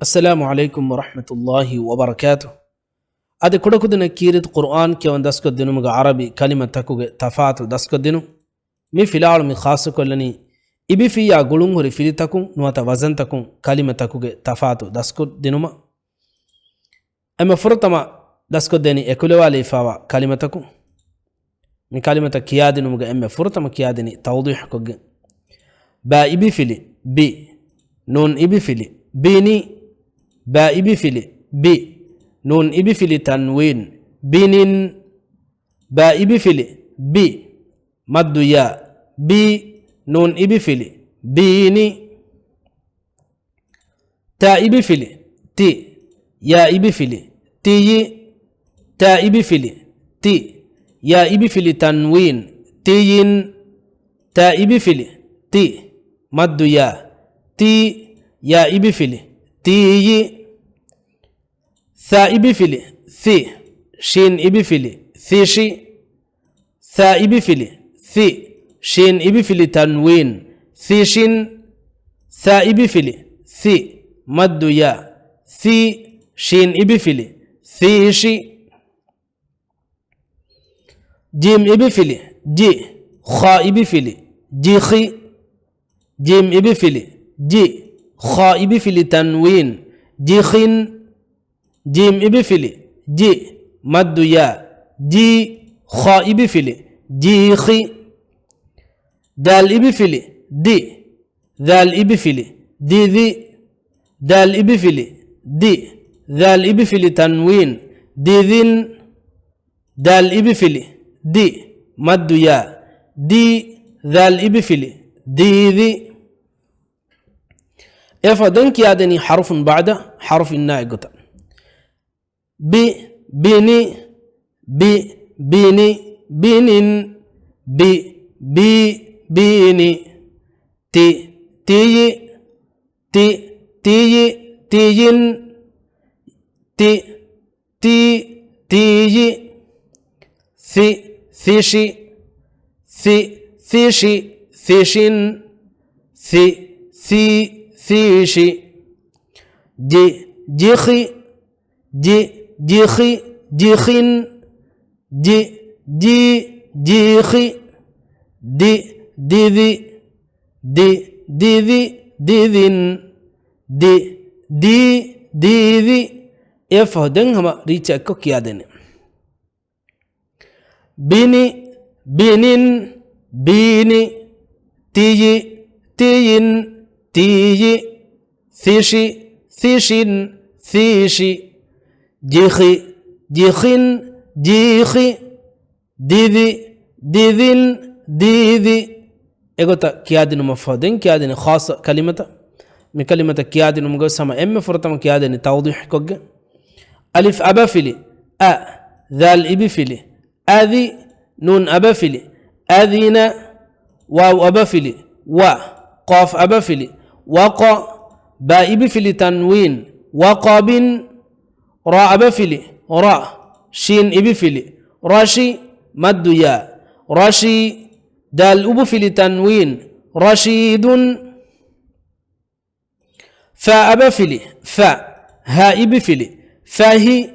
Assalamu alaikum wa rahmatullahi wa barakatuh. Ade kudakudina kirit Qur'an ke dasko dinu mga Arabi kalima takuge tafatu dasko dinu. Mi filalu mi khasu kollani ibi fi ya gulunguri fili takun nuata wazan takun kalima takuge tafatu dasko dinuma. Ema furtama dasko deni ekulewali ifawa kalima takun. Mi kalimata kiyadinu mga emme furtama kiyadini tawdih koge. Ba ibi fili bi nun ibi fili bini ba ibi fili bi nun ibi fili tanwin binin ba ibi fili bi maddu ya bi nun ibi fili bini ta ibi fili ti ya ibi fili tiyi ta ibi fili ti ya ibi fili tanwin tiyin ta ibi fili ti maddu ya ti ya ibi fili tiyi tha ibi fili thi shin ibi fili thishi tha ibi fili thi shin ibi fili tanwin thishin tha ibi fili thi maddu ya thi shin ibi fili thishi jim ibi fili ji kha ibi fili jikhi jim ibi fili ji kha ibi fili tanwin jikhin jim ibi fili ji maddu ya ji kha ibi fili jikhi dal ibi fili di dal ibi fili didi dal ibi fili di dal ibi fili tanwin didin dal ibi fili di maddu ya di dal ibi fili didi إفادن كيادني حرف بعد حرف النائقة بي بيني بي بيني بينين بي بي بيني تي تي تي تي تيين تي تي تي ثي ثيشي ثي ثيشي ثيشين ثي ثي ثيشي جي جيخي جي جيخي جيخين جي جي جيخي دي ديذي دي ديذي ديذين دي دي ديذي يفهدن هما ريتشا كوكيادن بيني بينين بيني تيجي تيين تيجي ثيشي ثيشين ثيشي جيخي جيخين جيخي ديذي ديذين ديذي ايغوتا كيادن مفردين كيادن خاصة كلمة من كلمة كيادن مقسمة ام فرطم كيادن توضيح كوج ألف أبا فيلي أ ذال إبي فيلي أذي نون أبا فيلي أذين واو أبا فيلي و قاف أبا فيلي وقا باء بفلي تنوين وقاب راء بفلي راء شين بفلي راشي مد يا راشي دال بفلي تنوين رشيد فاء بفلي فاء هاء بفلي فاهي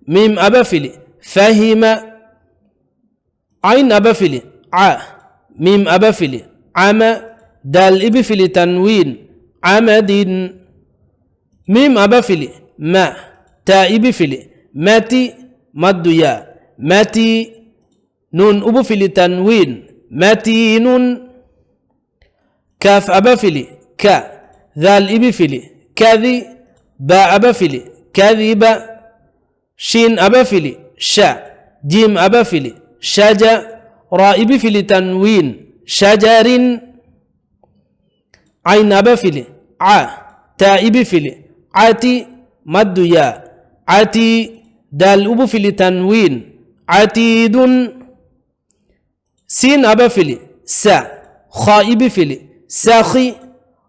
ميم أبفلي فاهم عين أبفلي ع ميم أبفلي عم دال إبفلي تنوين عمد ميم أبفلي ما تاء إبفلي ماتي مد يا ماتي نون أبفلي تنوين ماتين كاف أبفلي كا ذال إبفلي كذي باء أبفلي كذب شين أبفلي شا جيم أبفلي شجا راء إبفلي تنوين شجر عين أبفلي ع تاء بفلي عتي مد يا عتي دال أبفلي تنوين عتيد سين أبفلي سا خاء بفلي ساخي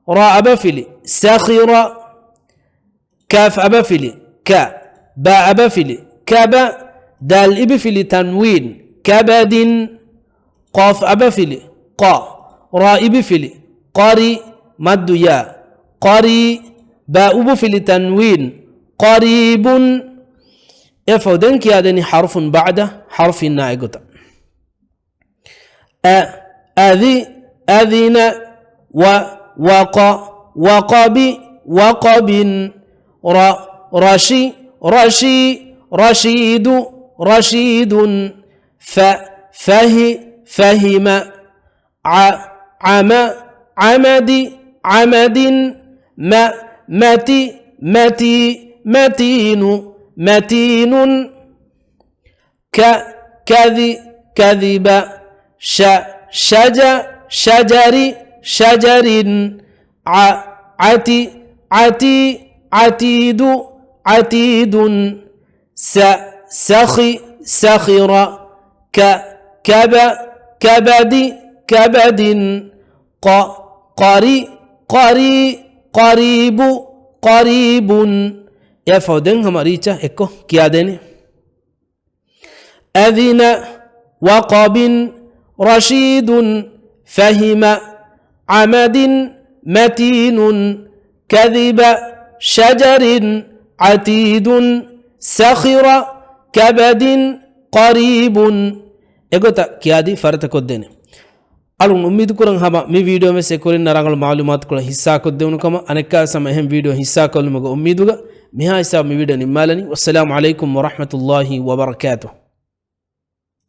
راء أبفلي ساخر كاف أبفلي كا باء أبفلي كابا دال أبفلي تنوين كبد قاف أبفلي قا راء بفلي قاري مد يا قري باء بفل تنوين قريب يفودن كيادني حرف بعد حرف نائقة أذن وقب رشيد فهم عمد متين كذب شجر عتيد سخر كبد قريب يفودن هماريچا اكو كيا ديني أذن وقب رشيد فهم عمد متين كذب شجر عتيد سخر كبد قريب एगोता कियादी फरत को देने अलुन उम्मीद करं हमा मी वीडियो में से कोरिन नरांगल मालूमात को हिस्सा को देउन कम अनेका समय हम वीडियो हिस्सा को मग उम्मीदुगा मिहा हिसाब मी वीडियो निमालनी वस्सलामु अलैकुम व रहमतुल्लाहि व बरकातुहू।